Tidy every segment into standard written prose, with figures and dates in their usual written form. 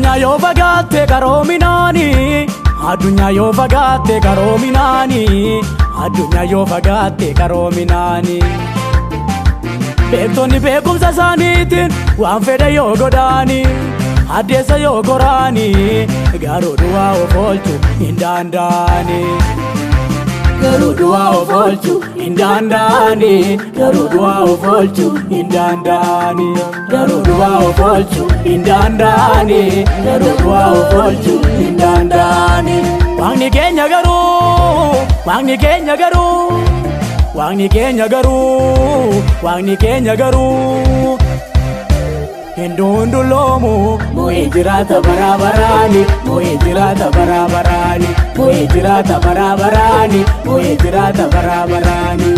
Addunyaa yoo fagaatte qaroominaani, addunyaa yoo fagaatte qaroominaani, addunyaa yoo fagaatte qaroominaani. Beektonni beekumsa isaaniitiin waan fedhe yoo godhaani, addeessa yoo qoraani, garuu du'aa of oolchuu hin danda'ani. Garuu du'aa of oolchuu hin danda'ani. Garuu du'aa of oolchuu hin danda'ani. Garuu du'aa of oolchuu hin danda'ani. Garuu du'aa of oolchuu hin danda'ani. Waaqni keenya garuu, Waaqni keenya garuu, Waaqni keenya garuu, Waaqni keenya garuu Hinduun loomu moo'ee jiraata baraabaraani, moo'ee jiraata baraabaraani, moo'ee jiraata baraabaraani, moo'ee jiraata baraabaraani.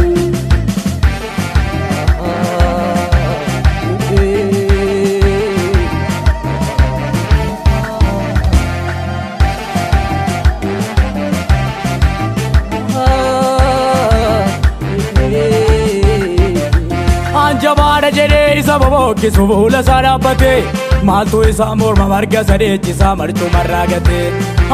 Anjabaadha jedhee isa bobookkisu fuula isaa dhaabbatee, maaltu isa morma marga sadeechisaa marcumarraa gatee.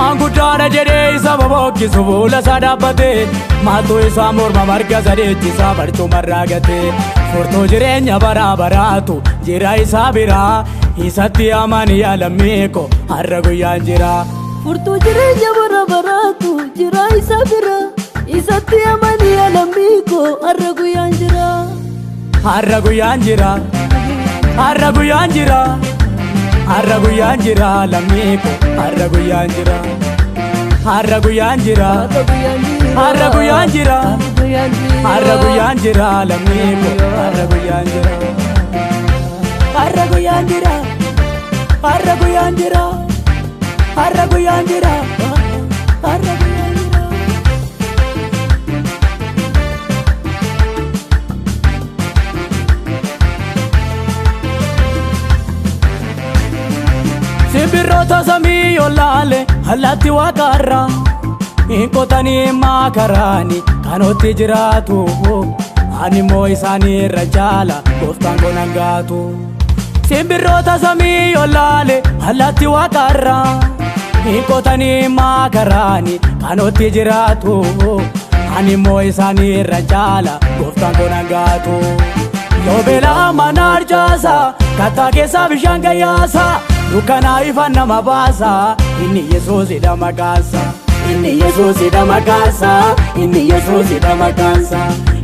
Anguddaadha jedhee isa bobookkisu fuula isaa dhaabbatee, maaltu isa morma marga sadeechisaa marcumarraa gatee. Furtuu jireenya baraa baraatu jira isaa biraa, isatti amani lammii koo har'a guyyaan jira. Furtuu jireenya baraa baraatu jira isaa biraa, isatti amani lammii koo har'a guyyaan jira. Har'a guyyaan jira, har'a guyyaan jira, har'a guyyaan jira lammii koo har'a guyyaan jira. Har'a guyyaan jira, har'a guyyaan jira, har'a guyyaan jira lammii koo har'a guyyaan jira. Har'a guyyaan jira, har'a guyyaan jira, har'a guyyaan jira, har'a guyyaan jira. Simbirroota samii yoo laale allaatti waaqarra, hin qotanii maakaraani kanootti jiraatu. Ani immoo isaanii irra caala gooftaan koo nan gaatu. Simbirroota samii yoo laale allaatti waaqarra, hin qotanii maakaraani kanootti jiraatu. Ani immoo isaanii irra caala gooftaan koo nan gaatu. Yoo beelaa mana arjaasa kattaa keessaa bishaan gayyaasa, dukkanaa ifaan nama baasa. Inni Yesuusidha maqaansa, inni Yesuusidha maqaansa, inni Yesuusidha maqaansa,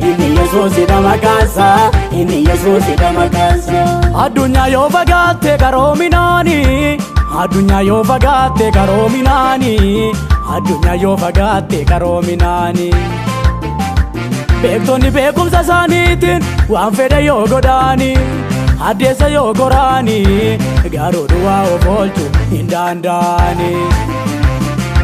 inni Yesuusidha maqaansa, inni Yesuusidha maqaansa. Addunyaa yoo fagaatte qaroominaani, addunyaa yoo fagaatte qaroominaani, addunyaa yoo fagaatte qaroominaani. Beektonni beekumsa isaaniitiin waan fedhe yoo godhaani, addeessa yoo qoraani, garuu du'aa of oolchuu hin danda'ani.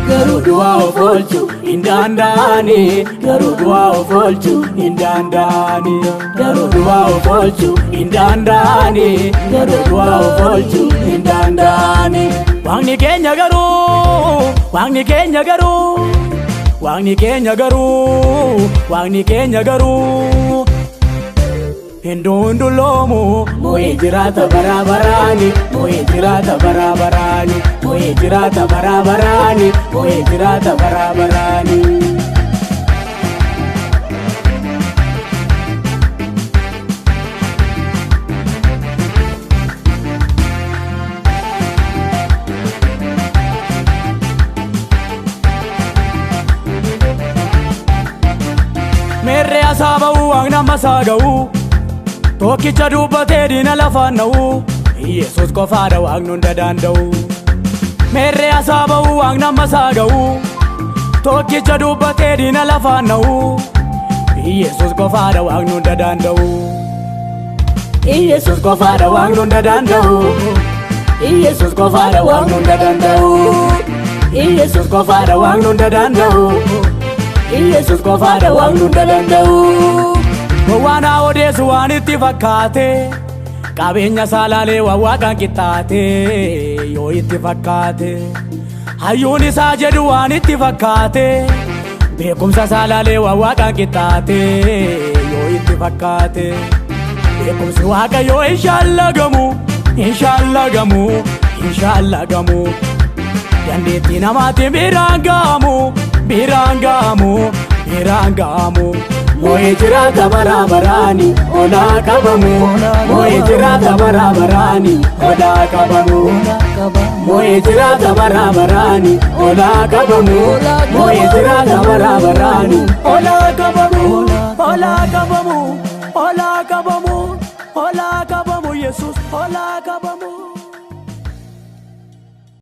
Garuu du'aa of oolchuu hin danda'ani. Garuu du'aa of oolchuu hin danda'ani. Garuu du'aa of oolchuu hin danda'ani. Garuu du'aa of oolchuu hin danda'ani. Waaqni keenya garuu, Waaqni keenya garuu, Waaqni keenya garuu, Waaqni keenya garuu Hinduun loomu moo'ee jiraata baraabaraani, moo'ee jiraata baraabaraani, moo'ee jiraata baraabaraani, moo'ee jiraata baraabaraani. Meerree asaa ba'uu waaqna masaa ga'uu, tokkicha dubbatee diina lafaan na'uu, Yesuus qofaadha waaqni hunda danda'u. Meerree asaa ba'uu waaqna masaa ga'uu, tokkicha dubbatee diina lafaan na'uu, Yesuus qofaadha waaqni hunda danda'u. Yesuus qofaadha waaqni hunda danda'u. Yesuus qofaadha waaqni hunda danda'u. Yesuus qofaadha waaqni hunda danda'u. Yesuus qofaadha waaqni hunda danda'u. Waan odeessu waan itti fakkaate, qabeenya saalaalee waan waaqaan qixxaate yoo itti fakkaate. Hayyuun isaa jedhu waan itti fakkaate, beekumsa saalaalee waan waaqaan qixxaate yoo itti fakkaate. Beekumsi waaqayyoo hin shaallagamu, hin shaallagamu, inshallah gamu dandeetti namaati biraan gaamu moo'ee jiraata bara baraani olaa qabamu moo'ee jiraata bara baraani olaa qabamu moo'ee jiraata bara baraani olaa qabamu moo'ee jiraata bara baraani olaa qabamu olaa qabamu olaa qabamu olaa qabamu Yesus olaa